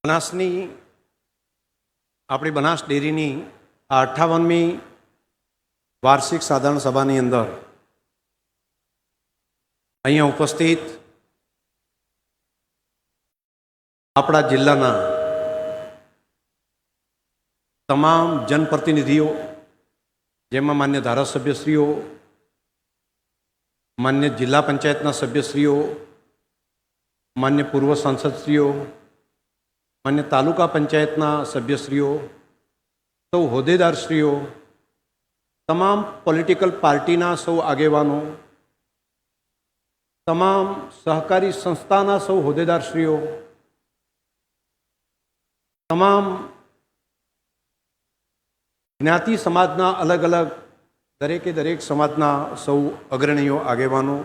બનાસની આપણી બનાસ ડેરીની આ 58મી વાર્ષિક સાધારણ સભાની અંદર અહીંયા ઉપસ્થિત આપણા જિલ્લાના તમામ જનપ્રતિનિધિઓ, જેમાં માન્ય ધારાસભ્યશ્રીઓ, માન્ય જિલ્લા પંચાયતના સભ્યશ્રીઓ, માન્ય પૂર્વ સાંસદશ્રીઓ, માન્ય તાલુકા પંચાયતના સભ્યશ્રીઓ, સૌ હોદ્દેદારશ્રીઓ, તમામ પોલિટિકલ પાર્ટીના સૌ આગેવાનો, તમામ સહકારી સંસ્થાના સૌ હોદ્દેદારશ્રીઓ, તમામ જ્ઞાતિ સમાજના અલગ અલગ દરેક સમાજના સૌ અગ્રણીઓ, આગેવાનો,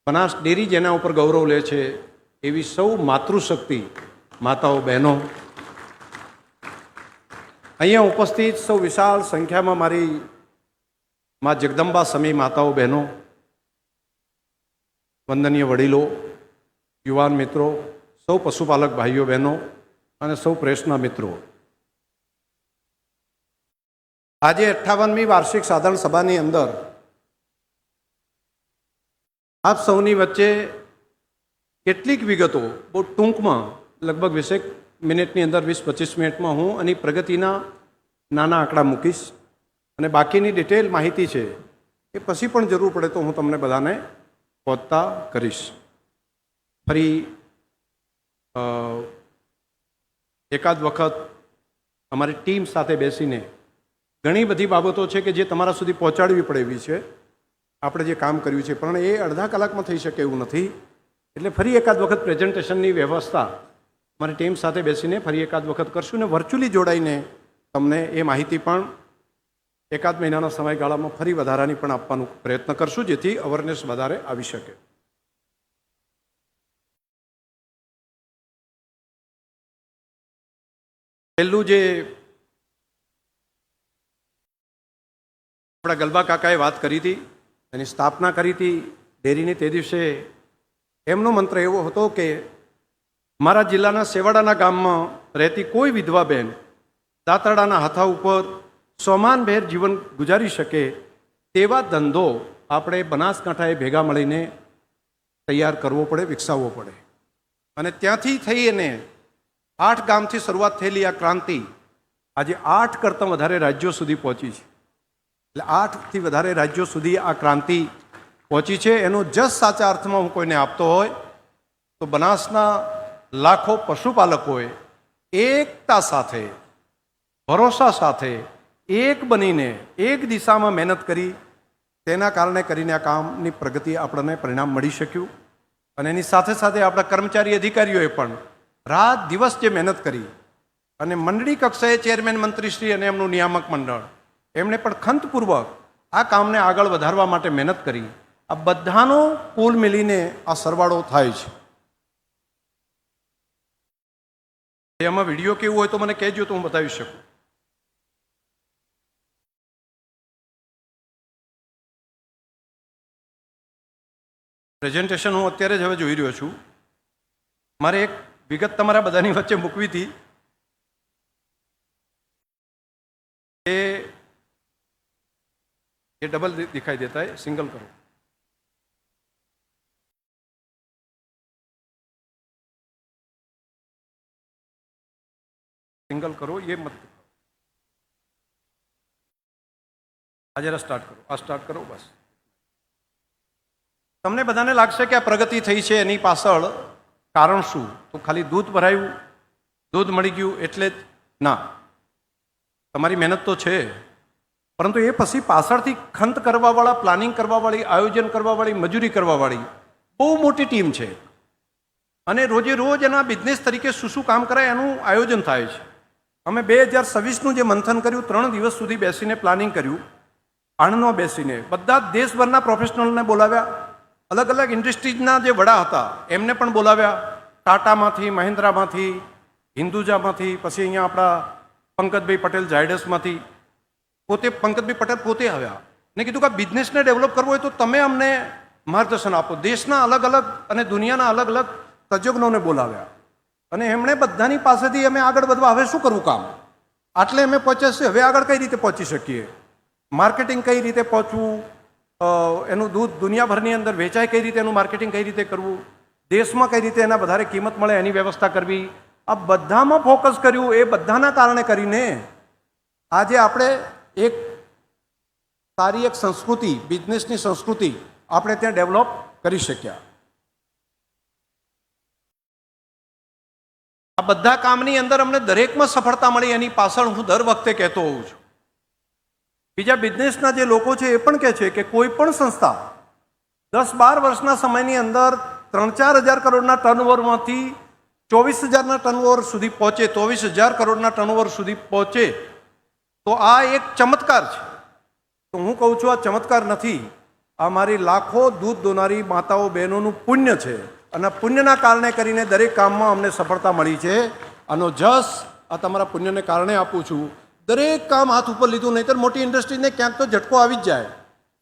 બનાસ ડેરી જેના ઉપર ગૌરવ લે છે એવી સૌ માતૃશક્તિ માતાઓ, બહેનો, અહીંયા ઉપસ્થિત સૌ વિશાળ સંખ્યામાં મારી મા જગદંબા સમી માતાઓ, બહેનો, વંદનીય વડીલો, યુવાન મિત્રો, સૌ પશુપાલક ભાઈઓ બહેનો અને સૌ પ્રેસના મિત્રો, આજે 58મી વાર્ષિક સાધારણ સભાની અંદર આપ સૌની વચ્ચે કેટલીક વિગતો બહુ ટૂંકમાં, લગભગ 20 મિનિટની અંદર, 20-25 મિનિટમાં હું આની પ્રગતિના નાના આંકડા મૂકીશ અને બાકીની ડિટેલ માહિતી છે એ પછી પણ જરૂર પડે તો હું તમને બધાને પહોંચતા કરીશ. ફરી એકાદ વખત અમારી ટીમ સાથે બેસીને ઘણી બધી બાબતો છે કે જે તમારા સુધી પહોંચાડવી પડે એવી છે. આપણે જે કામ કર્યું છે પણ એ અડધા કલાકમાં થઈ શકે એવું નથી. એટલે ફરી એકાદ વખત પ્રેઝન્ટેશનની વ્યવસ્થા અમારી ટીમ સાથે બેસીને ફરી એકાદ વખત કરશું ને વર્ચ્યુઅલી જોડાઈને તમને એ માહિતી પણ એકાદ મહિનાના સમયગાળામાં ફરી વધારાની પણ આપવાનો પ્રયત્ન કરશું, જેથી અવેરનેસ વધારે આવી શકે. પહેલું જે આપણા ગલબા કાકાએ વાત કરી હતી, એની સ્થાપના કરી હતી ડેરીની, તે દિવસે એમનો મંત્ર એવો હતો કે મારા જિલ્લાના સેવાડાના ગામમાં રહેતી કોઈ વિધવા બહેન દાતરડાના હાથા ઉપર સોમાનભેર જીવન ગુજારી શકે તેવા ધંધો આપણે બનાસકાંઠાએ ભેગા મળીને તૈયાર કરવો પડે, વિકસાવવો પડે. અને ત્યાંથી થઈને 8 ગામથી શરૂઆત થયેલી આ ક્રાંતિ આજે 8 કરતાં વધારે રાજ્યો સુધી પહોંચી છે. એટલે 8થી વધારે રાજ્યો સુધી આ ક્રાંતિ પહોંચી છે. એનો જસ સાચા અર્થમાં હું કોઈને આપતો હોય તો બનાસના લાખો પશુપાલકોએ એકતા સાથે, ભરોસા સાથે, એક બનીને એક દિશામાં મહેનત કરી, તેના કારણે કરીને આ કામની પ્રગતિ આપણને પરિણામ મળી શક્યું. અને એની સાથે સાથે આપણા કર્મચારી અધિકારીઓએ પણ રાત દિવસ જે મહેનત કરી અને મંડળી કક્ષાએ ચેરમેન મંત્રીશ્રી અને એમનું નિયામક મંડળ, એમણે પણ ખંતપૂર્વક આ કામને આગળ વધારવા માટે મહેનત કરી. આ બધાનો કુલ મિલીને આ સરવાળો થાય છે. એમાં વિડીયો કેવું હોય તો મને કહેજો તો હું બતાવી શકું. પ્રેઝન્ટેશન હું અત્યારે જ હવે જોઈ રહ્યો છું. મારે એક વિગત તમારા બધાની વચ્ચે મૂકવી હતી. ये डबल दिखाई देता है, सिंगल करो. सिंगल करो, ये मत. आ जरा स्टार्ट करो, आ स्टार्ट करो बस. તમને બધાને લાગશે કે આ પ્રગતિ થઈ છે, એની પાછળ કારણ શું? તો ખાલી દૂધ ભરાયું, દૂધ મળી ગયું એટલે જ ના. તમારી મહેનત તો છે, પરંતુ એ પછી પાછળથી ખંત કરવાવાળા, પ્લાનિંગ કરવાવાળી, આયોજન કરવાવાળી, મજૂરી કરવાવાળી બહુ મોટી ટીમ છે. અને રોજે રોજ એના બિઝનેસ તરીકે શું કામ કરાય એનું આયોજન થાય છે. અમે 2026નું જે મંથન કર્યું, 3 દિવસ સુધી બેસીને પ્લાનિંગ કર્યું, આણંદમાં બેસીને બધા જ દેશભરના પ્રોફેશનલને બોલાવ્યા, અલગ અલગ ઇન્ડસ્ટ્રીઝના જે વડા હતા એમને પણ બોલાવ્યા, ટાટામાંથી, મહિન્દ્રામાંથી, હિન્દુજામાંથી, પછી અહીંયા આપણા પંકજભાઈ પટેલ ઝાયડસમાંથી, પોતે પંકજભાઈ પટેલ પોતે આવ્યા ને કીધું કે આ બિઝનેસને ડેવલપ કરવો હોય તો તમે અમને માર્ગદર્શન આપો. દેશના અલગ અલગ અને દુનિયાના અલગ અલગ તજજ્ઞોને બોલાવ્યા અને એમણે બધાની પાસેથી અમે આગળ વધવા હવે શું કરવું કામ, આટલે અમે પહોંચ્યા છીએ, હવે આગળ કઈ રીતે પહોંચી શકીએ, માર્કેટિંગ કઈ રીતે પહોંચવું, એનું દૂધ દુનિયાભરની અંદર વેચાય કઈ રીતે, એનું માર્કેટિંગ કઈ રીતે કરવું, દેશમાં કઈ રીતે એના વધારે કિંમત મળે એની વ્યવસ્થા કરવી, આ બધામાં ફોકસ કર્યું. એ બધાના કારણે કરીને આજે આપણે એક સારી એક સંસ્કૃતિ, બિઝનેસની સંસ્કૃતિ આપણે ત્યાં ડેવલપ કરી શક્યા. આ બધા કામની અંદર અમને દરેકમાં સફળતા મળી, એની પાછળ હું દર વખતે કહેતો હોઉં છું. બીજા બિઝનેસના જે લોકો છે એ પણ કહે છે કે કોઈ પણ સંસ્થા 10-12 વર્ષના સમયની અંદર 3-4 હજાર કરોડના ટર્નઓવરમાંથી 24,000ના ટર્નઓવર સુધી પહોંચે, 24,000 કરોડના ટર્નઓવર સુધી પહોંચે તો આ એક ચમત્કાર છે. તો હું કહું છું આ ચમત્કાર નથી, આ મારી લાખો દૂધ દોનારી માતાઓ બહેનોનું પુણ્ય છે અને પુણ્યના કારણે કરીને દરેક કામમાં અમને સફળતા મળી છે. આનો જસ આ તમારા પુણ્યને કારણે આપું છું. દરેક કામ હાથ ઉપર લીધું, નહીંતર મોટી ઇન્ડસ્ટ્રીને ક્યાંક તો ઝટકો આવી જ જાય.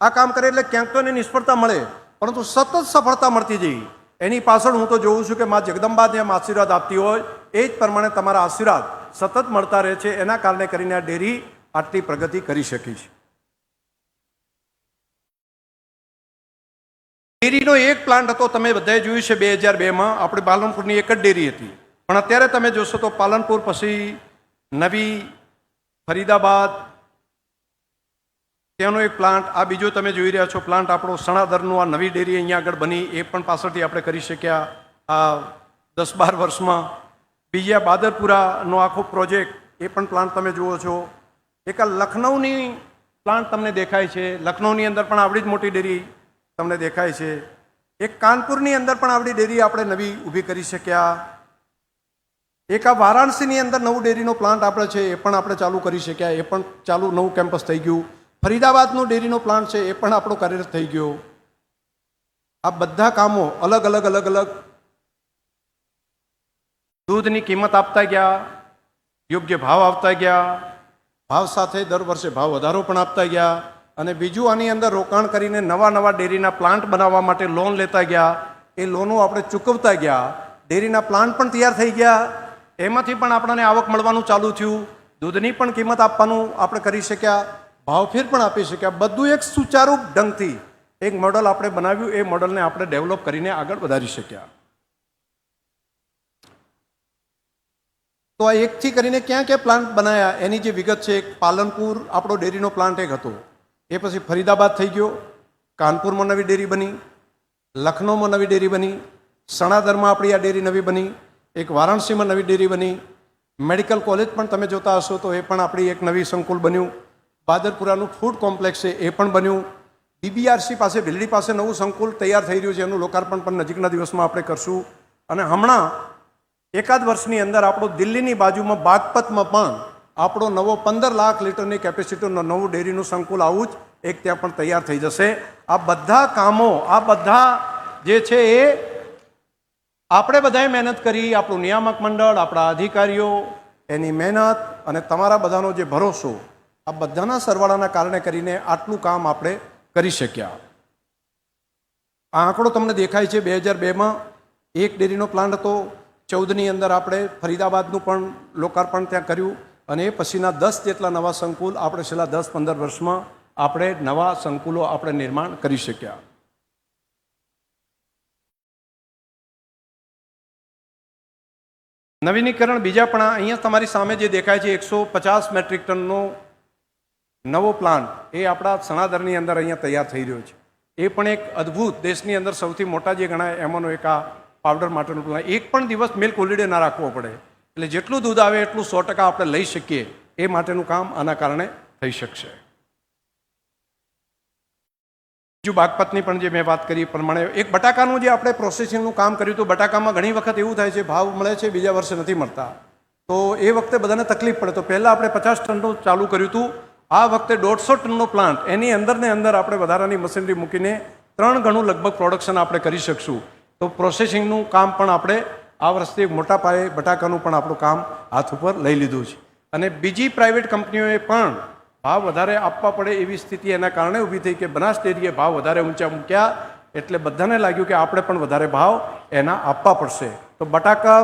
આ કામ કરે એટલે ક્યાંક તો એને નિષ્ફળતા મળે, પરંતુ સતત સફળતા મળતી જઈ. એની પાછળ હું તો જોઉં છું કે મા જગદંબા જેમ આશીર્વાદ આપતી હોય એ જ પ્રમાણે તમારા આશીર્વાદ સતત મળતા રહે છે. એના કારણે કરીને આ ડેરી આટલી પ્રગતિ કરી શકી છે. ડેરીનો એક પ્લાન્ટ હતો, તમે બધાએ જોયું છે 2002માં આપણે પાલનપુરની એક જ ડેરી હતી, પણ અત્યારે તમે જોશો તો પાલનપુર પછી નવી ફરીદાબાદ ત્યાંનો એક પ્લાન્ટ, આ બીજો તમે જોઈ રહ્યા છો પ્લાન્ટ આપણો સણાદરનું, આ નવી ડેરી અહીંયા આગળ બની, એ પણ પાછળથી આપણે કરી શક્યા આ 10-12 વર્ષમાં. બીજા બાદરપુરાનો આખો પ્રોજેક્ટ, એ પણ પ્લાન્ટ તમે જુઓ છો. એક આ લખનૌની પ્લાન્ટ તમને દેખાય છે, લખનૌની અંદર પણ આવડી જ મોટી ડેરી તમને દેખાય છે. એક કાનપુરની અંદર પણ આવડી ડેરી આપણે નવી ઊભી કરી શક્યા. એક આ વારાણસીની અંદર નવું ડેરીનો પ્લાન્ટ આપણે છે એ પણ આપણે ચાલુ કરી શક્યા, એ પણ ચાલુ નવું કેમ્પસ થઈ ગયું. ફરીદાબાદનો ડેરીનો પ્લાન્ટ છે એ પણ આપણો કાર્યરત થઈ ગયો. આ બધા કામો અલગ અલગ અલગ અલગ દૂધની કિંમત આપતા ગયા, યોગ્ય ભાવ આપતા ગયા, ભાવ સાથે દર વર્ષે ભાવ વધારો પણ આપતા ગયા. અને બીજું આની અંદર રોકાણ કરીને નવા ડેરીના પ્લાન્ટ બનાવવા માટે લોન લેતા ગયા, એ લોનો આપણે ચૂકવતા ગયા. ડેરીના પ્લાન્ટ પણ તૈયાર થઈ ગયા, એમાંથી પણ આપણને આવક મળવાનું ચાલુ થયું. દૂધની પણ કિંમત આપવાનું આપણે કરી શક્યા, ભાવફેર પણ આપી શક્યા. બધું એક સુચારુ ઢંગથી એક મોડલ આપણે બનાવ્યું, એ મોડલને આપણે ડેવલપ કરીને આગળ વધારી શક્યા. તો આ એકથી કરીને ક્યાં ક્યાં પ્લાન્ટ બનાવ્યા એની જે વિગત છે, એક પાલનપુર આપણો ડેરીનો પ્લાન્ટ એક હતો, એ પછી ફરીદાબાદ થઈ ગયો, કાનપુરમાં નવી ડેરી બની, લખનૌમાં નવી ડેરી બની, સણાદરમાં આપણી આ ડેરી નવી બની, એક વારાણસીમાં નવી ડેરી બની, મેડિકલ કોલેજ પણ તમે જોતા હશો તો એ પણ આપણી એક નવી સંકુલ બન્યું. બાદરપુરાનું ફૂડ કોમ્પ્લેક્સ છે એ પણ બન્યું. BBRC પાસે ભીલડી પાસે નવું સંકુલ તૈયાર થઈ રહ્યું છે, એનું લોકાર્પણ પણ નજીકના દિવસમાં આપણે કરશું. અને હમણાં એકાદ વર્ષની અંદર આપણો દિલ્હીની બાજુમાં બાગપતમાં પણ આપણો નવો 15 લાખ લીટરની કેપેસિટીનો નવું ડેરીનું સંકુલ આવું જ એક ત્યાં પણ તૈયાર થઈ જશે. આ બધા કામો, આ બધા જે છે એ આપણે બધાએ મહેનત કરી, આપણું નિયામક મંડળ, આપણા અધિકારીઓ, એની મહેનત અને તમારા બધાનો જે ભરોસો, આ બધાના સરવાળાના કારણે કરીને આટલું કામ આપણે કરી શક્યા. આ આંકડો તમને દેખાય છે. 2002માં એક ડેરીનો પ્લાન્ટ હતો, 14ની અંદર આપણે ફરીદાબાદનું પણ લોકાર્પણ ત્યાં કર્યું અને એ પછીના 10 જેટલા નવા સંકુલ આપણે છેલ્લા 10-15 વર્ષમાં આપણે નવા સંકુલો આપણે નિર્માણ કરી શક્યા. નવીનીકરણ બીજા પણ અહીંયા તમારી સામે જે દેખાય છે 150 મેટ્રિક ટનનો નવો પ્લાન્ટ, એ આપણા સણાદરની અંદર અહીંયા તૈયાર થઈ રહ્યો છે. એ પણ એક અદ્ભુત, દેશની અંદર સૌથી મોટા જે ગણાય એમાંનો એક આ પાવડર માટેનો પ્લાન્ટ. એક પણ દિવસ મિલ્ક હોલિડે ના રાખવો પડે, એટલે જેટલું દૂધ આવે એટલું 100% આપણે લઈ શકીએ, એ માટેનું કામ આના કારણે થઈ શકશે. બીજું બાગપતની પણ જે મેં વાત કરી એ પ્રમાણે એક બટાકાનું જે આપણે પ્રોસેસિંગનું કામ કર્યું હતું. બટાકામાં ઘણી વખત એવું થાય છે ભાવ મળે છે, બીજા વર્ષે નથી મળતા, તો એ વખતે બધાને તકલીફ પડે. તો પહેલાં આપણે 50 ટનનું ચાલુ કર્યું હતું. આ વખતે 150 ટનનો પ્લાન્ટ, એની અંદર આપણે વધારાની મશીનરી મૂકીને 3 ગણું લગભગ પ્રોડક્શન આપણે કરી શકશું. તો પ્રોસેસિંગનું કામ પણ આપણે આ વર્ષથી એક મોટા પાયે બટાકાનું પણ આપણું કામ હાથ ઉપર લઈ લીધું છે. અને બીજી પ્રાઇવેટ કંપનીઓએ પણ ભાવ વધારે આપવા પડે એવી સ્થિતિ એના કારણે ઊભી થઈ કે બનાસ ડેરીએ ભાવ વધારે ઊંચા મૂક્યા એટલે બધાને લાગ્યું કે આપણે પણ વધારે ભાવ એના આપવા પડશે. તો બટાકા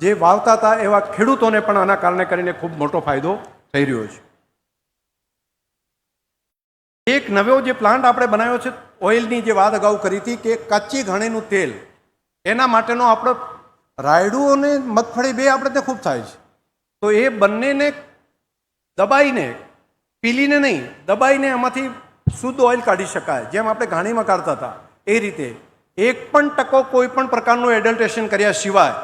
જે વાવતા હતા એવા ખેડૂતોને પણ આના કારણે કરીને ખૂબ મોટો ફાયદો થઈ રહ્યો છે. એક નવો જે પ્લાન્ટ આપણે બનાવ્યો છે, ઓઇલની જે વાત અગાઉ કરી હતી કે કાચી ઘાણીનું તેલ, એના માટેનો આપણો રાયડું અને મગફળી બે આપણે ત્યાં ખૂબ થાય છે. તો એ બંનેને દબાઈને, પીલીને નહીં, દબાઈને એમાંથી શુદ્ધ ઓઇલ કાઢી શકાય. જેમ આપણે ઘાણીમાં કાઢતા હતા એ રીતે 1% કોઈ પણ પ્રકારનું એડલ્ટ્રેશન કર્યા સિવાય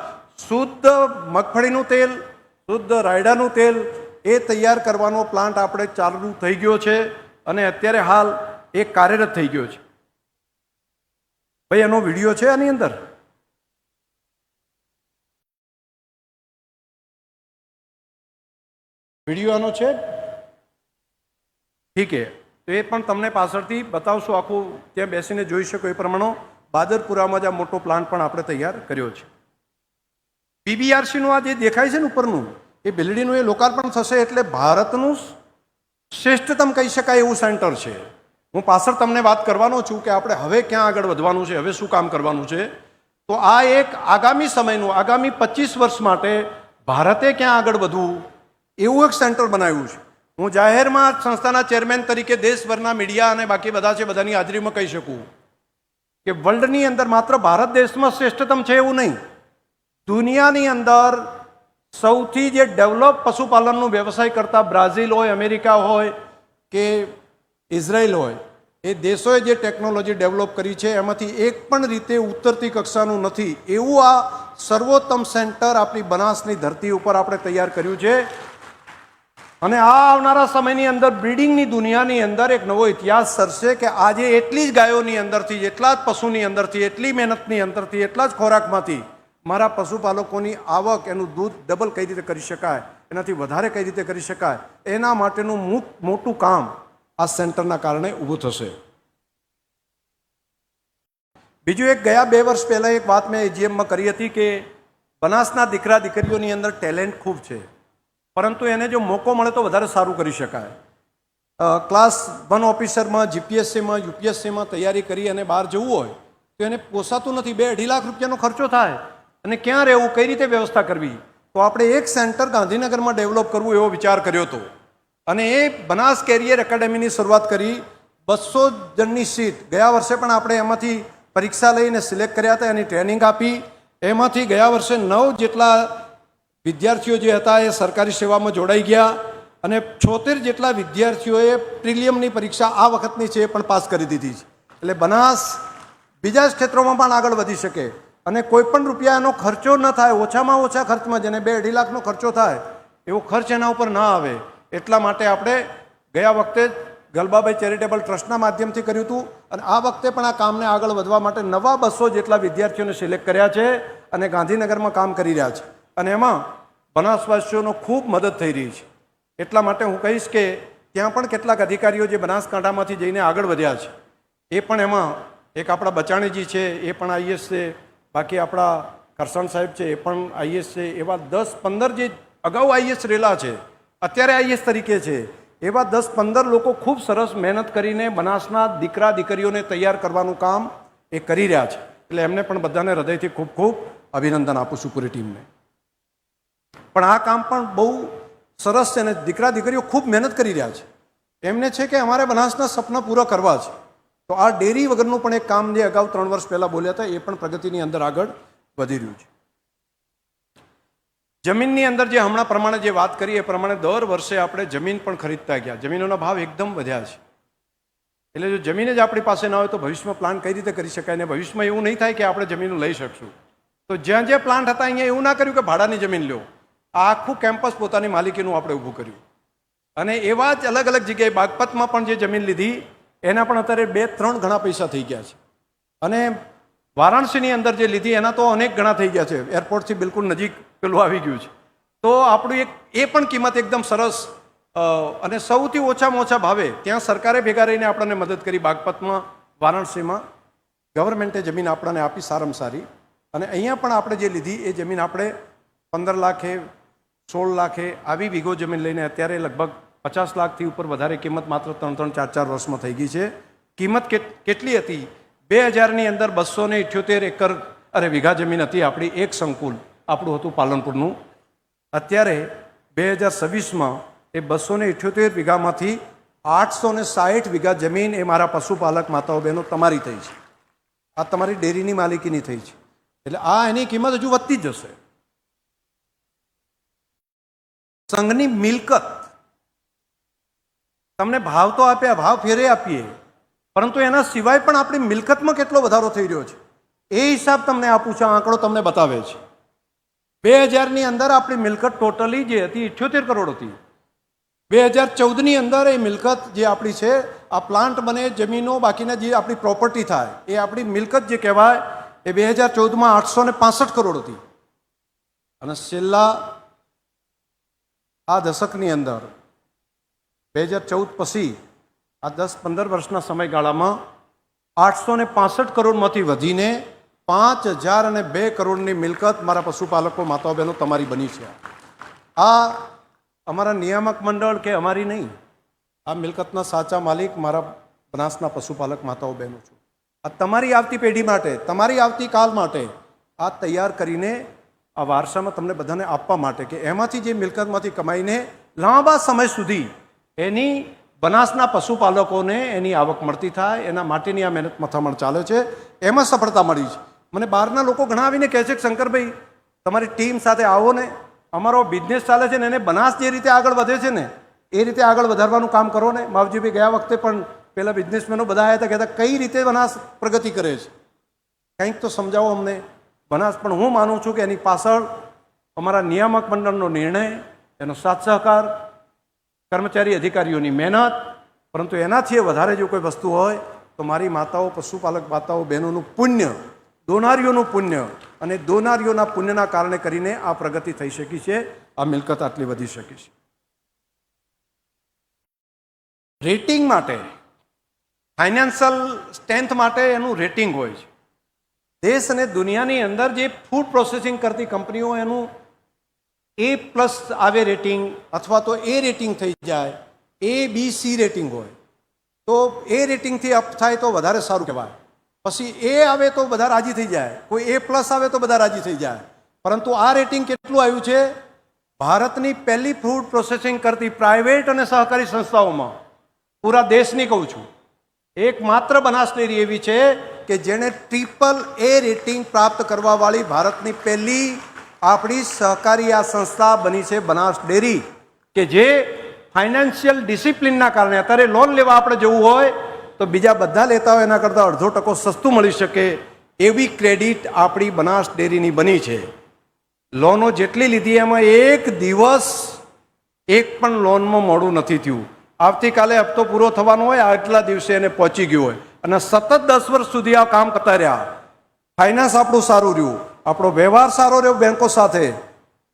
શુદ્ધ મગફળીનું તેલ, શુદ્ધ રાયડાનું તેલ એ તૈયાર કરવાનો પ્લાન્ટ આપણે ચાલુ થઈ ગયો છે અને અત્યારે હાલ એ કાર્યરત થઈ ગયો છે. ભાઈ એનો વિડીયો છે આની અંદર? વિડીયો આનો છે? ઠીક છે, તો એ પણ તમને પાછળથી બતાવશું, આખું ત્યાં બેસીને જોઈ શકો એ પ્રમાણે. બાદરપુરામાં જ આ મોટો પ્લાન્ટ પણ આપણે તૈયાર કર્યો છે. પીબીઆરસીનું આ જે દેખાય છે ને ઉપરનું, એ બિલ્ડીનું એ લોકાર્પણ થશે એટલે ભારતનું શ્રેષ્ઠતમ કહી શકાય એવું સેન્ટર છે. હું પાછળ તમને વાત કરવાનો છું કે આપણે હવે ક્યાં આગળ વધવાનું છે, હવે શું કામ કરવાનું છે. તો આ એક આગામી સમયનું, આગામી 25 વર્ષ માટે ભારતે ક્યાં આગળ વધવું એવું એક સેન્ટર બનાવ્યું છે. હું જાહેરમાં સંસ્થાના ચેરમેન તરીકે દેશભરના મીડિયા અને બાકી બધા છે બધાની હાજરીમાં કહી શકું કે વર્લ્ડની અંદર માત્ર ભારત દેશમાં શ્રેષ્ઠતમ છે એવું નહીં, દુનિયાની અંદર સૌથી જે ડેવલપ પશુપાલનનો વ્યવસાય કરતા બ્રાઝિલ હોય, અમેરિકા હોય કે ઇઝરાયલ હોય, એ દેશોએ જે ટેકનોલોજી ડેવલપ કરી છે એમાંથી એક પણ રીતે ઉતરતી કક્ષાનું નથી એવું આ સર્વોત્તમ સેન્ટર આપણી બનાસની ધરતી ઉપર આપણે તૈયાર કર્યું છે. અને આ આવનારા સમયની અંદર બ્રીડિંગની દુનિયાની અંદર એક નવો ઇતિહાસ સરશે કે આજે એટલી જ ગાયોની અંદરથી, એટલા જ પશુની અંદરથી, એટલી મહેનતની અંદરથી, એટલા જ ખોરાકમાંથી મારા પશુપાલકોની આવક, એનું દૂધ ડબલ કઈ રીતે કરી શકાય, એનાથી વધારે કઈ રીતે કરી શકાય, એના માટેનું મોટું કામ આ સેન્ટરના કારણે ઊભું થશે. બીજું એક, ગયા 2 વર્ષ પહેલાં એક વાત મેં એજીએમમાં કરી હતી કે બનાસના દીકરા દીકરીઓની અંદર ટેલેન્ટ ખૂબ છે, પરંતુ એને જો મોકો મળે તો વધારે સારું કરી શકાય. ક્લાસ 1 ઓફિસરમાં, જીપીએસસીમાં, યુપીએસસીમાં તૈયારી કરી અને બહાર જવું હોય તો એને પોસાતું નથી. 2-2.5 લાખ રૂપિયાનો ખર્ચો થાય અને ક્યાં રહેવું, કઈ રીતે વ્યવસ્થા કરવી. તો આપણે એક સેન્ટર ગાંધીનગરમાં ડેવલપ કરવું એવો વિચાર કર્યો હતો અને એ બનાસ કેરિયર એકેડેમીની શરૂઆત કરી. 200 જણની સીટ, ગયા વર્ષે પણ આપણે એમાંથી પરીક્ષા લઈને સિલેક્ટ કર્યા હતા, એની ટ્રેનિંગ આપી. એમાંથી ગયા વર્ષે 9 જેટલા વિદ્યાર્થીઓ જે હતા એ સરકારી સેવામાં જોડાઈ ગયા અને 76 જેટલા વિદ્યાર્થીઓએ પ્રિલિયમની પરીક્ષા આ વખતની છે એ પણ પાસ કરી દીધી છે. એટલે બનાસ બીજા ક્ષેત્રોમાં પણ આગળ વધી શકે અને કોઈ પણ રૂપિયા એનો ખર્ચો ન થાય, ઓછામાં ઓછા ખર્ચમાં, જેને 2-2.5 લાખનો ખર્ચો થાય એવો ખર્ચ એના ઉપર ના આવે. એટલા માટે આપણે ગયા વખતે ગલબાભાઈ ચેરિટેબલ ટ્રસ્ટના માધ્યમથી કર્યું હતું અને આ વખતે પણ આ કામને આગળ વધવા માટે નવા 200 જેટલા વિદ્યાર્થીઓને સિલેક્ટ કર્યા છે અને ગાંધીનગરમાં કામ કરી રહ્યા છે અને એમાં બનાસવાસીઓનો ખૂબ મદદ થઈ રહી છે. એટલા માટે હું કહીશ કે ત્યાં પણ કેટલાક અધિકારીઓ જે બનાસકાંઠામાંથી જઈને આગળ વધ્યા છે એ પણ એમાં, એક આપણા બચાણીજી છે એ પણ આઈએસ છે, બાકી આપણા કરસણ સાહેબ છે એ પણ આઈએસ છે. એવા 10-15 જે અગાઉ આઈએસ રહેલા છે, અત્યારે આઈએસ તરીકે છે, એવા 10-15 લોકો ખૂબ સરસ મહેનત કરીને બનાસના દીકરા દીકરીઓને તૈયાર કરવાનું કામ એ કરી રહ્યા છે. એટલે એમને પણ બધાને હૃદયથી ખૂબ ખૂબ અભિનંદન આપું છું, પૂરી ટીમને. પણ આ કામ પણ બહુ સરસ છે અને દીકરા દીકરીઓ ખૂબ મહેનત કરી રહ્યા છે. એમને છે કે અમારે બનાસના સપના પૂરા કરવા છે. તો આ ડેરી વગરનું પણ એક કામ જે અગાઉ 3 વર્ષ પહેલાં બોલ્યા હતા એ પણ પ્રગતિની અંદર આગળ વધી રહ્યું છે. જમીનની અંદર જે હમણાં પ્રમાણે જે વાત કરી એ પ્રમાણે દર વર્ષે આપણે જમીન પણ ખરીદતા ગયા. જમીનોના ભાવ એકદમ વધ્યા છે. એટલે જો જમીન જ આપણી પાસે ના હોય તો ભવિષ્યમાં પ્લાન કઈ રીતે કરી શકાય ને ભવિષ્યમાં એવું નહીં થાય કે આપણે જમીનો લઈ શકશું. તો જ્યાં જ્યાં પ્લાન્ટ હતા અહીંયા એવું ના કર્યું કે ભાડાની જમીન લો. આ આખું કેમ્પસ પોતાની માલિકીનું આપણે ઊભું કર્યું અને એવા જ અલગ અલગ જગ્યાએ બાગપતમાં પણ જે જમીન લીધી એના પણ અત્યારે 2-3 ગણા પૈસા થઈ ગયા છે અને વારાણસીની અંદર જે લીધી એના તો અનેક ગણા થઈ ગયા છે. એરપોર્ટથી બિલકુલ નજીક પેલું આવી ગયું છે. તો આપણું એક એ પણ કિંમત એકદમ સરસ અને સૌથી ઓછામાં ઓછા ભાવે ત્યાં સરકારે ભેગા રહીને આપણને મદદ કરી. બાગપતમાં, વારાણસીમાં ગવર્મેન્ટે જમીન આપણને આપી સારામાં સારી અને અહીંયા પણ આપણે જે લીધી એ જમીન આપણે 15 લાખે, 16 લાખે આવી વીઘો જમીન લઈને અત્યારે લગભગ 50 લાખથી ઉપર વધારે કિંમત માત્ર 3-4 વર્ષમાં થઈ ગઈ છે. કિંમત કેટલી હતી? 2000ની અંદર 278 એકર વીઘા જમીન હતી આપણી, એક સંકુલ આપણું હતું પાલનપુરનું. અત્યારે 2026માં એ 278 વીઘામાંથી 860 વીઘા જમીન એ મારા પશુપાલક માતાઓ બહેનો તમારી થઈ છે. આ તમારી ડેરીની માલિકીની થઈ છે. એટલે આ એની કિંમત હજુ વધતી જ જશે. સંઘની મિલકત તમને ભાવ તો આપ્યા, ભાવ ફેરે આપીએ, પરંતુ એના સિવાય પણ આપણી મિલકતમાં કેટલો વધારો થઈ રહ્યો છે એ હિસાબ તમને આપું છું. આંકડો તમને બતાવે છે. 2000ની અંદર આપણી મિલકત ટોટલી જે હતી 78 કરોડ હતી. 2014ની અંદર એ મિલકત જે આપણી છે, આ પ્લાન્ટ બને, જમીનો, બાકીના જે આપણી પ્રોપર્ટી થાય એ આપણી મિલકત જે કહેવાય એ 2014માં 865 કરોડ હતી. અને છેલ્લા આ દશકની અંદર 2014 પછી આ 10-15 વર્ષના સમયગાળામાં 865 કરોડમાંથી વધીને 5002 કરોડની મિલકત મારા પશુપાલકો માતાઓ બહેનો તમારી બની છે. આ અમારા નિયામક મંડળ કે અમારી નહીં, આ મિલકતના સાચા માલિક મારા બનાસના પશુપાલક માતાઓ બહેનો છું. આ તમારી આવતી પેઢી માટે, તમારી આવતી કાલ માટે આ તૈયાર કરીને આ વારસામાં તમને બધાને આપવા માટે કે એમાંથી જે મિલકતમાંથી કમાઈને લાંબા સમય સુધી એની બનાસના પશુપાલકોને એની આવક મળતી થાય, એના માટેની આ મહેનત મથામણ ચાલે છે. એમાં સફળતા મળી છે. મને બહારના લોકો ઘણા આવીને કહે છે કે શંકરભાઈ તમારી ટીમ સાથે આવો ને, અમારો બિઝનેસ ચાલે છે ને એને બનાસ જે રીતે આગળ વધે છે ને એ રીતે આગળ વધારવાનું કામ કરો ને. માવજીભાઈ ગયા વખતે પણ પેલા બિઝનેસમેનો બધા આવ્યા હતા, કહેતા કઈ રીતે બનાસ પ્રગતિ કરે છે, કંઈક તો સમજાવો અમને બનાસ. પણ હું માનું છું કે એની પાછળ અમારા નિયામક મંડળનો નિર્ણય, એનો સાથ સહકાર, કર્મચારી અધિકારીઓની મહેનત, પરંતુ એનાથી વધારે જો કોઈ વસ્તુ હોય તો મારી માતાઓ, પશુપાલક માતાઓ બહેનોનું પુણ્ય, દોનારીઓનું પુણ્ય, અને દોનારીઓના પુણ્યના કારણે કરીને આ પ્રગતિ થઈ શકી છે, આ મિલકત આટલી વધી શકી છે. રેટિંગ માટે, ફાઇનાન્શિયલ સ્ટ્રેન્થ માટે એનું રેટિંગ હોય છે. દેશ અને દુનિયાની અંદર જે ફૂડ પ્રોસેસિંગ કરતી કંપનીઓ એનું A+ આવે રેટિંગ, અથવા તો એ રેટિંગ થઈ જાય, ABC રેટિંગ હોય તો એ રેટિંગથી અપ થાય તો વધારે સારું કહેવાય. પછી એ આવે તો બધા રાજી થઈ જાય, કોઈ A+ આવે તો બધા રાજી થઈ જાય. પરંતુ આ રેટિંગ કેટલું આવ્યું છે? ભારતની પહેલી ફૂડ પ્રોસેસિંગ કરતી પ્રાઇવેટ અને સહકારી સંસ્થાઓમાં, પૂરા દેશની કહું છું, એકમાત્ર બનાસ ડેરી એવી છે કે જેણે AAA રેટિંગ પ્રાપ્ત કરવાવાળી ભારતની પહેલી આપણી સહકારી આ સંસ્થા બની છે બનાસ ડેરી, કે જે ફાઇનાન્શિયલ ડિસિપ્લિનના કારણે, અત્યારે લોન લેવા આપણે જવું હોય તો બીજા બધા લેતા હોય એના કરતાં 0.5% સસ્તું મળી શકે એવી ક્રેડિટ આપણી બનાસ ડેરીની બની છે. લોનો જેટલી લીધી એમાં એક દિવસ એક પણ લોનમાં મોડું નથી થયું. આવતીકાલે હપ્તો પૂરો થવાનો હોય, આટલા દિવસે એને પહોંચી ગયું હોય, અને સતત 10 વર્ષ સુધી આ કામ કરતા રહ્યા. ફાઇનાન્સ આપણું સારું રહ્યું, આપણો વ્યવહાર સારો રહ્યો બેંકો સાથે,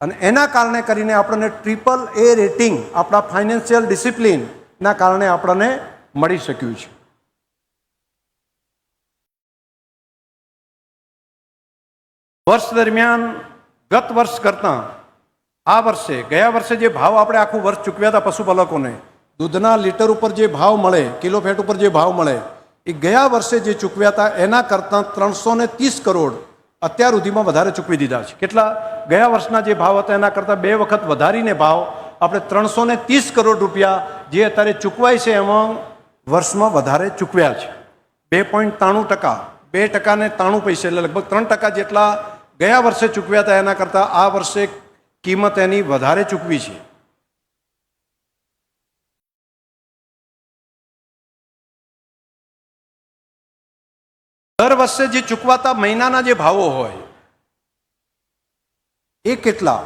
અને એના કારણે કરીને આપણને AAA રેટિંગ આપણા ફાઇનાન્શિયલ ડિસિપ્લિનના કારણે આપણને મળી શક્યું છે. વર્ષ દરમિયાન ગત વર્ષ કરતાં આ વર્ષે, ગયા વર્ષે જે ભાવ આપણે આખું વર્ષ ચૂકવ્યા હતા પશુપાલકોને, દૂધના લીટર ઉપર જે ભાવ મળે, કિલો ફેટ ઉપર જે ભાવ મળે, એ ગયા વર્ષે જે ચૂકવ્યા હતા એના કરતાં 330 કરોડ અત્યાર સુધીમાં વધારે ચૂકવી દીધા છે. કેટલા? ગયા વર્ષના જે ભાવ હતા એના કરતાં 2 વખત વધારીને ભાવ આપણે 330 કરોડ રૂપિયા જે અત્યારે ચૂકવાય છે એમાં વર્ષમાં વધારે ચૂકવ્યા છે. 2.93%, 2% ને 93 પૈસે, એટલે લગભગ 3% જેટલા ગયા વર્ષે ચૂકવ્યા હતા એના કરતાં આ વર્ષે કિંમત એની વધારે ચૂકવી છે. દર વર્ષે જે ચૂકવાતા મહિનાના જે ભાવો હોય એ કેટલા?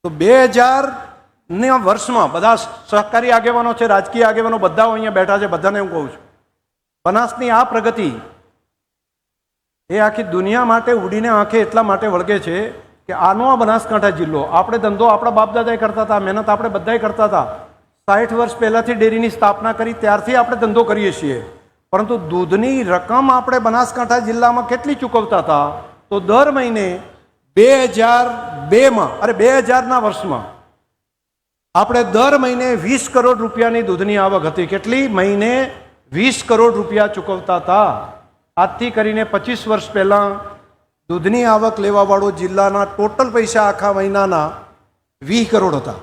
તો 2000ના વર્ષમાં બધા સહકારી આગેવાનો છે, રાજકીય આગેવાનો બધા અહીંયા બેઠા છે, બધાને હું કહું છું, બનાસની આ પ્રગતિ એ આખી દુનિયા માટે ઉડીને આંખે એટલા માટે વળગે છે કે આનો આ બનાસકાંઠા જિલ્લો, આપણે ધંધો આપણા બાપ દાદાએ કરતા હતા, મહેનત આપણે બધાએ કરતા હતા. 60 વર્ષ પહેલાંથી ડેરીની સ્થાપના કરી ત્યારથી આપણે ધંધો કરીએ છીએ. પરંતુ દૂધની રકમ આપણે બનાસકાંઠા જિલ્લામાં કેટલી ચૂકવતા હતા? તો દર મહિને 2002ના વર્ષમાં આપણે દર મહિને 20 કરોડ રૂપિયાની દૂધની આવક હતી. કેટલી? મહિને 20 કરોડ રૂપિયા ચૂકવતા હતા. આજથી કરીને 25 વર્ષ પહેલાં દૂધની આવક લેવાવાળો જિલ્લાના ટોટલ પૈસા આખા મહિનાના 20 કરોડ હતા.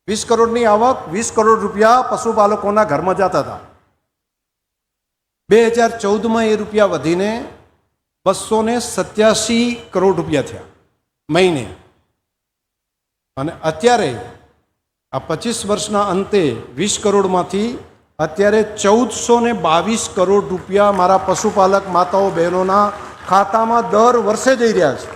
20 કરોડની આવક, 20 કરોડ રૂપિયા પશુપાલકોના ઘરમાં જતા હતા. 2014માં એ રૂપિયા વધીને 287 કરોડ રૂપિયા થયા મહિને. અને અત્યારે આ 25 વર્ષના અંતે 20 કરોડમાંથી અત્યારે 1422 કરોડ રૂપિયા મારા પશુપાલક માતાઓ બહેનોના ખાતામાં દર વર્ષે જઈ રહ્યા છે.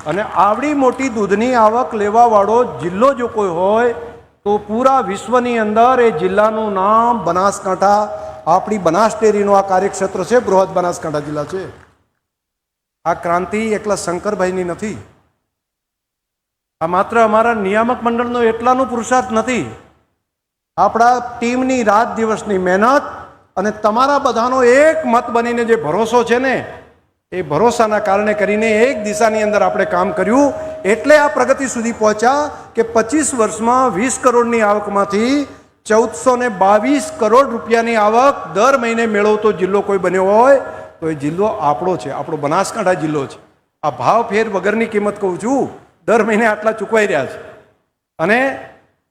અને આવડી મોટી દૂધની આવક લેવાવાળો જિલ્લો જો કોઈ હોય તો પૂરા વિશ્વની અંદર એ જિલ્લાનું નામ બનાસકાંઠા, આપણી બનાસ ડેરીનું આ કાર્યક્ષેત્ર છે, બૃહદ બનાસકાંઠા જિલ્લા છે. આ ક્રાંતિ એકલા શંકરભાઈની નથી, આ માત્ર અમારા નિયામક મંડળનો એટલાનું પુરુષાર્થ નથી. આપણા ટીમની રાત દિવસની મહેનત અને તમારા બધાનો એક મત બનીને જે ભરોસો છે ને, એ ભરોસાના કારણે કરીને એક દિશાની અંદર આપણે કામ કર્યું, એટલે આ પ્રગતિ સુધી પહોંચ્યા કે 25 વર્ષમાં 20 કરોડની આવકમાંથી 1422 કરોડ રૂપિયાની આવક દર મહિને મેળવતો જિલ્લો કોઈ બન્યો હોય તો એ જિલ્લો આપણો છે, આપણો બનાસકાંઠા જિલ્લો છે. આ ભાવ ફેર વગરની કિંમત કહું છું, દર મહિને આટલા ચૂકવાઈ રહ્યા છે. અને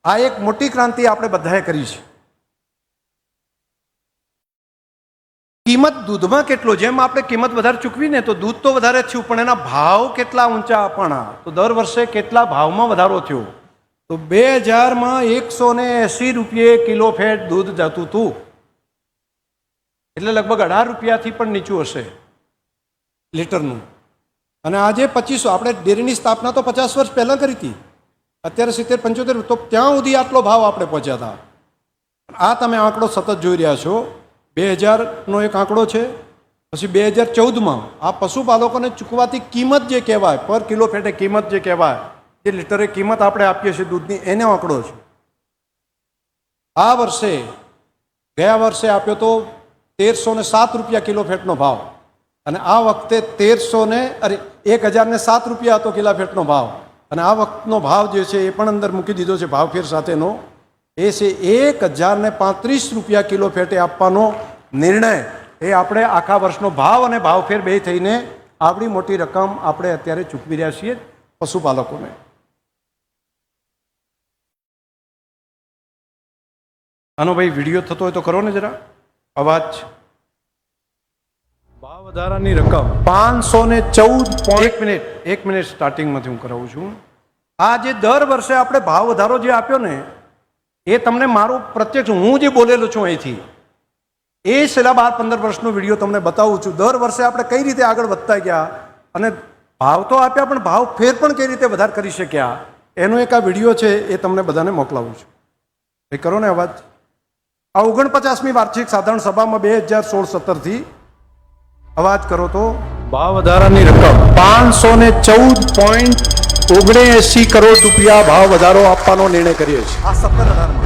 આ એક મોટી ક્રાંતિ આપણે બધાએ કરી છે. કિંમત દૂધમાં કેટલો, જેમ આપણે કિંમત વધારે ચૂકવીને તો દૂધ તો વધારે થયું, પણ એના ભાવ કેટલા ઊંચા આપણા, તો દર વર્ષે કેટલા ભાવમાં વધારો થયો. તો 2000માં 180 રૂપિયે કિલો ફેટ દૂધ જતું હતું, એટલે લગભગ 18 રૂપિયાથી પણ નીચું હશે લીટરનું. અને આજે 2500, આપણે ડેરીની સ્થાપના તો 50 વર્ષ પહેલાં કરી હતી, અત્યારે 70-75, તો ત્યાં સુધી આટલો ભાવ આપણે પહોંચ્યા હતા. આ તમે આંકડો સતત જોઈ રહ્યા છો. 2000નો એક આંકડો છે, પછી 2014માં આ પશુપાલકોને ચૂકવાતી કિંમત જે કહેવાય, પર કિલો ફેટે કિંમત જે કહેવાય, જે લીટરે કિંમત આપણે આપીએ છીએ દૂધની, એનો આંકડો છે. આ વર્ષે, ગયા વર્ષે આપ્યો તો 1307 રૂપિયા કિલો ફેટનો ભાવ, અને આ વખતે 1007 રૂપિયા હતો કિલો ફેટનો ભાવ. અને આ વખતનો ભાવ જે છે એ પણ અંદર મૂકી દીધો છે ભાવફેર સાથેનો, એ છે 1035 રૂપિયા કિલો ફેટે આપવાનો નિર્ણય. એ આપણે આખા વર્ષનો ભાવ અને ભાવફેર બે થઈને આવડી મોટી રકમ આપણે અત્યારે ચૂકવી રહ્યા છીએ પશુપાલકોને. આનો ભાઈ વિડીયો થતો હોય તો કરો ને જરા, અવાજ. ભાવ વધારાની રકમ 514. એક મિનિટ સ્ટાર્ટિંગમાંથી હું કરાવું છું. આ જે દર વર્ષે આપણે ભાવ વધારો જે આપ્યો ને, એ તમને મારું પ્રત્યક્ષ, હું જે બોલેલો છું અહીંથી, એ છેલ્લા 12-15 વર્ષનો વિડીયો તમને બતાવું છું. દર વર્ષે આપણે કઈ રીતે આગળ વધતા ગયા અને ભાવ તો આપ્યા, પણ ભાવ ફેર પણ કઈ રીતે વધારે કરી શક્યા, એનો એક આ વિડીયો છે, એ તમને બધાને મોકલાવું છું. એ કરો ને અવાજ. આ 49મી વાર્ષિક સાધારણ સભામાં 2016-17થી અવાજ કરો તો ભાવ વધારાની રકમ 514.79 કરોડ રૂપિયા ભાવ વધારો આપવાનો નિર્ણય કર્યો છે. આ 17-18માં.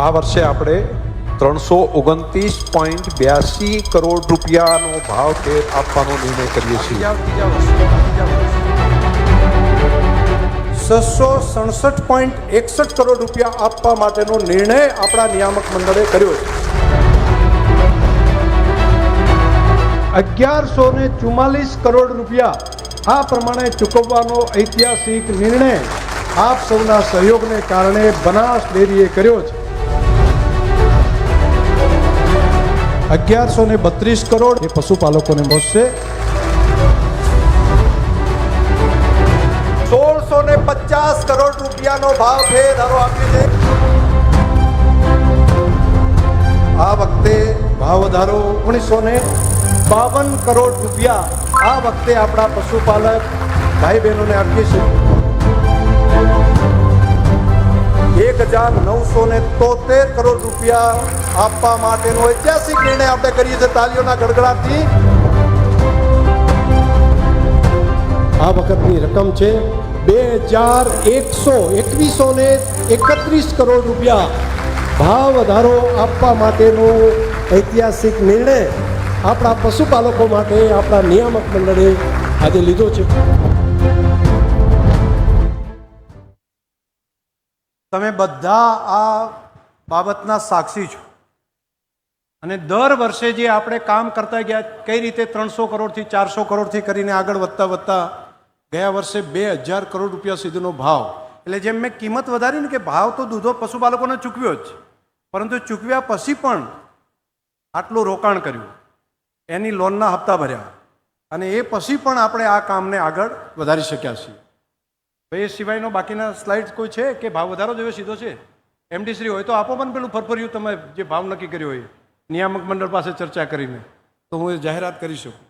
આ વર્ષે આપણે 329.82 કરોડ રૂપિયાનો ભાવ ફેર આપવાનો નિર્ણય કરીએ છીએ. 667.61 કરોડ રૂપિયા આપવા માટેનો નિર્ણય આપણા નિયામક મંડળે કર્યો છે. 1144 કરોડ રૂપિયા આ પ્રમાણે ચૂકવવાનો ઐતિહાસિક નિર્ણય આપ સૌના સહયોગને કારણે બનાસ ડેરીએ કર્યો છે. 1132 કરોડ એ પશુપાલકોને મળશે. 1650 કરોડ રૂપિયાનો ભાવ ફેરફારો આપ્યો છે. આ વખતે ભાવ વધારો 1952 કરોડ રૂપિયા આ વખતે આપણા પશુપાલક ભાઈ બહેનોને આપીએ છીએ. 1973 કરોડ રૂપિયા આપવા માટેનો ઐતિહાસિક નિર્ણય આપણે કરીએ છીએ. તાલીઓના ગડગડાટથી આ વખતની રકમ છે 2131 કરોડ રૂપિયા ભાવ વધારો આપવા માટેનો ઐતિહાસિક નિર્ણય આપણા પશુપાલકો માટે આપણા નિયામક મંડળે આજે લીધો છે. તમે બધા આ બાબતના સાક્ષી છો. અને દર વર્ષે જે આપણે કામ કરતા ગયા કઈ રીતે 300 કરોડથી 400 કરોડથી કરીને આગળ વધતા વધતા ગયા વર્ષે 2000 કરોડ રૂપિયા સુધીનો ભાવ. એટલે જેમ મેં કિંમત વધારી ને કે ભાવ તો દૂધો પશુપાલકોને ચૂકવ્યો જ, પરંતુ ચૂકવ્યા પછી પણ આટલું રોકાણ કર્યું, એની લોનના હપ્તા ભર્યા, અને એ પછી પણ આપણે આ કામને આગળ વધારી શક્યા છીએ. એ સિવાયનો બાકીના સ્લાઇડ કોઈ છે કે ભાવ વધારો જેવો સીધો છે? એમડી શ્રી હોય તો આપો પણ પેલું ફરફર્યું તમે જે ભાવ નક્કી કર્યો હોય નિયામક મંડળ પાસે ચર્ચા કરીને, તો હું એ જાહેરાત કરી શકું.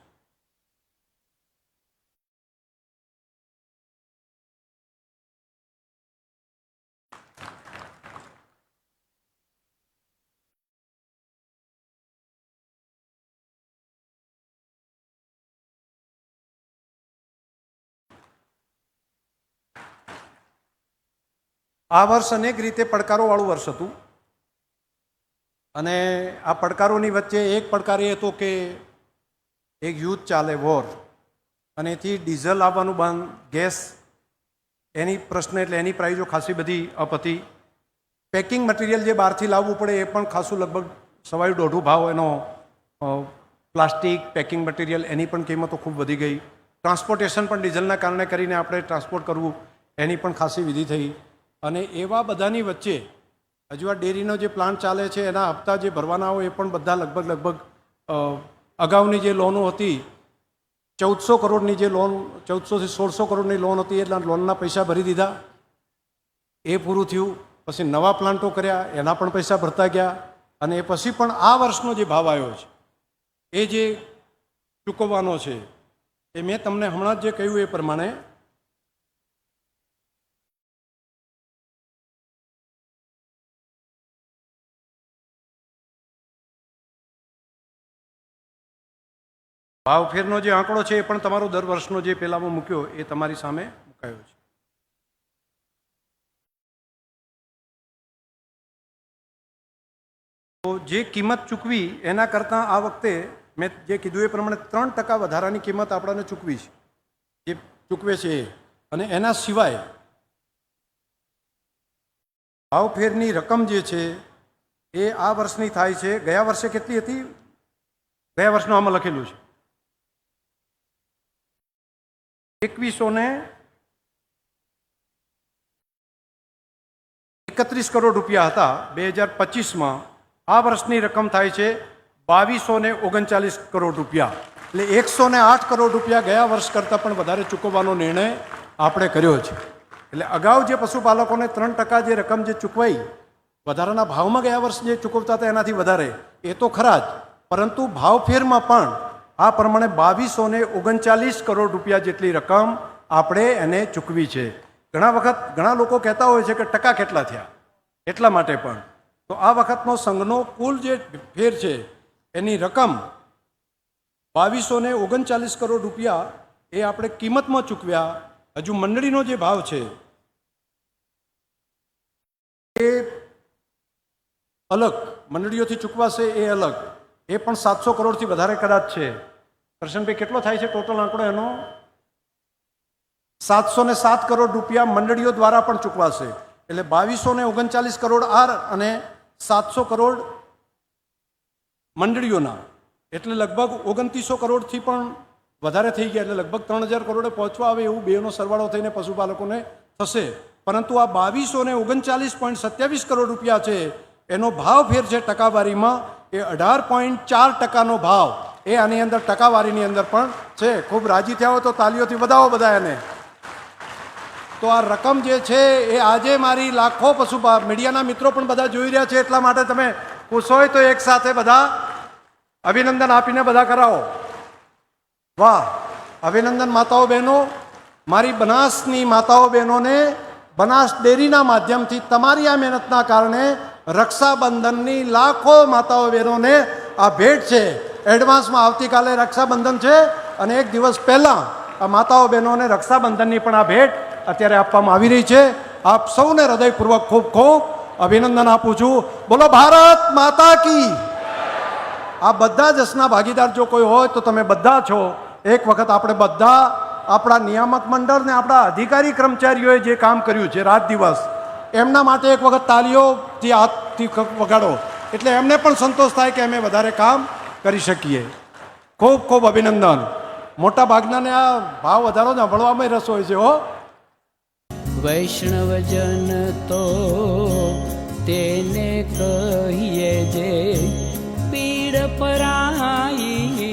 આ વર્ષ અનેક રીતે પડકારોવાળું વર્ષ હતું, અને આ પડકારોની વચ્ચે એક પડકાર એ હતો કે એક યુદ્ધ ચાલે, વોર, અને એથી ડીઝલ આવવાનું બંધ, ગેસ એની પ્રશ્ન, એટલે એની પ્રાઇઝો ખાસી બધી અપ હતી. પેકિંગ મટીરિયલ જે બહારથી લાવવું પડે એ પણ ખાસું લગભગ 1.5 ભાવ એનો, પ્લાસ્ટિક પેકિંગ મટીરિયલ એની પણ કિંમતો ખૂબ વધી ગઈ. ટ્રાન્સપોર્ટેશન પણ ડીઝલના કારણે કરીને આપણે ટ્રાન્સપોર્ટ કરવું એની પણ ખાસી વિધિ થઈ. અને એવા બધાની વચ્ચે હજુ આ ડેરીનો જે પ્લાન્ટ ચાલે છે એના હપ્તા જે ભરવાના હોય એ પણ બધા લગભગ અગાઉની જે લોનો હતી 1400 કરોડની જે લોન, 1400 થી 1600 કરોડની લોન હતી, એટલા લોનના પૈસા ભરી દીધા, એ પૂરું થયું. પછી નવા પ્લાન્ટો કર્યા, એના પણ પૈસા ભરતા ગયા, અને એ પછી પણ આ વર્ષનો જે ભાવ આવ્યો છે એ જે ચૂકવવાનો છે એ મેં તમને હમણાં જ જે કહ્યું એ પ્રમાણે ભાવફેરનો જે આંકડો છે એ પણ તમારો દર વર્ષનો જે પહેલામાં મૂક્યો એ તમારી સામે મુકાયો છે. તો જે કિંમત ચૂકવી એના કરતાં આ વખતે મેં જે કીધું એ પ્રમાણે 3% વધારાની કિંમત આપણને ચૂકવી છે, જે ચૂકવે છે એ. અને એના સિવાય ભાવફેરની રકમ જે છે એ આ વર્ષની થાય છે. ગયા વર્ષે કેટલી હતી? ગયા વર્ષનું આમાં લખેલું છે 2131 કરોડ રૂપિયા હતા 2025માં. આ વર્ષની રકમ થાય છે 2239 કરોડ રૂપિયા. એટલે 108 કરોડ રૂપિયા ગયા વર્ષ કરતાં પણ વધારે ચૂકવવાનો નિર્ણય આપણે કર્યો છે. એટલે અગાઉ જે પશુપાલકોને 3% જે રકમ જે ચૂકવાઈ વધારાના ભાવમાં ગયા વર્ષ જે ચૂકવતા હતા એનાથી વધારે, એ તો ખરા જ, પરંતુ ભાવફેરમાં પણ આ પ્રમાણે 2239 કરોડ રૂપિયા જેટલી રકમ આપણે એને ચૂકવી છે. ઘણા વખત ઘણા લોકો કહેતા હોય છે કે ટકા કેટલા થયા, એટલા માટે પણ તો આ વખતનો સંઘનો કુલ જે ફેર છે એની રકમ 2239 કરોડ રૂપિયા એ આપણે કિંમતમાં ચૂકવ્યા. હજુ મંડળીનો જે ભાવ છે એ અલગ, મંડળીઓથી ચૂકવાશે એ અલગ, એ પણ 700 કરોડથી વધારે કદાચ છે. કરશનભાઈ કેટલો થાય છે ટોટલ આંકડો એનો? 707 કરોડ રૂપિયા મંડળીઓ દ્વારા પણ ચૂકવાશે. એટલે 2239 કરોડ આર અને 700 કરોડ મંડળીઓના, એટલે લગભગ 2900 કરોડથી પણ વધારે થઈ ગયા. એટલે લગભગ 3000 કરોડે પહોંચવા આવે એવું બેનો સરવાળો થઈને પશુપાલકોને થશે. પરંતુ આ 2239.27 કરોડ રૂપિયા છે એનો ભાવ ફેર છે ટકાવારીમાં એ 18.4%નો ભાવ એ આની અંદર ટકાવારીની અંદર પણ છે. ખૂબ રાજી થયા હોય તો તાલીઓથી વધાવો બધા એને. તો આ રકમ જે છે એ આજે મારી લાખો મીડિયાના મિત્રો પણ બધા જોઈ રહ્યા છે, એટલા માટે તમે ખુશ હોય તો એક સાથે બધા અભિનંદન આપીને બધા કરાવો. વાહ! અભિનંદન માતાઓ બહેનો. મારી બનાસની માતાઓ બહેનોને બનાસ ડેરીના માધ્યમથી તમારી આ મહેનતના કારણે રક્ષાબંધનની લાખો માતાઓ બહેનોને આ ભેટ છે. એડવાન્સમાં આવતીકાલે રક્ષાબંધન છે અને એક દિવસ પહેલાં આ માતાઓ બહેનોને રક્ષાબંધનની પણ આ ભેટ અત્યારે આપવામાં આવી રહી છે. આપ સૌને હૃદયપૂર્વક ખૂબ ખૂબ અભિનંદન આપું છું. બોલો ભારત માતા કી. આ બધા જસના ભાગીદાર જો કોઈ હોય તો તમે બધા છો. એક વખત આપણે બધા આપણા નિયામક મંડળ ને આપણા અધિકારી કર્મચારીઓએ જે કામ કર્યું છે રાત દિવસ, એમના માટે એક વખત તાલીઓથી હાથથી વગાડો. એટલે એમને પણ સંતોષ થાય કે અમે વધારે કામ કરી શકીએ. ખૂબ ખૂબ અભિનંદન. મોટા ભાગનાને આ ભાવ વધારો સાંભળવામાં રસ હોય છે હો. વૈષ્ણવજન તો તેને કહીએ જે પીડ પરાઈ.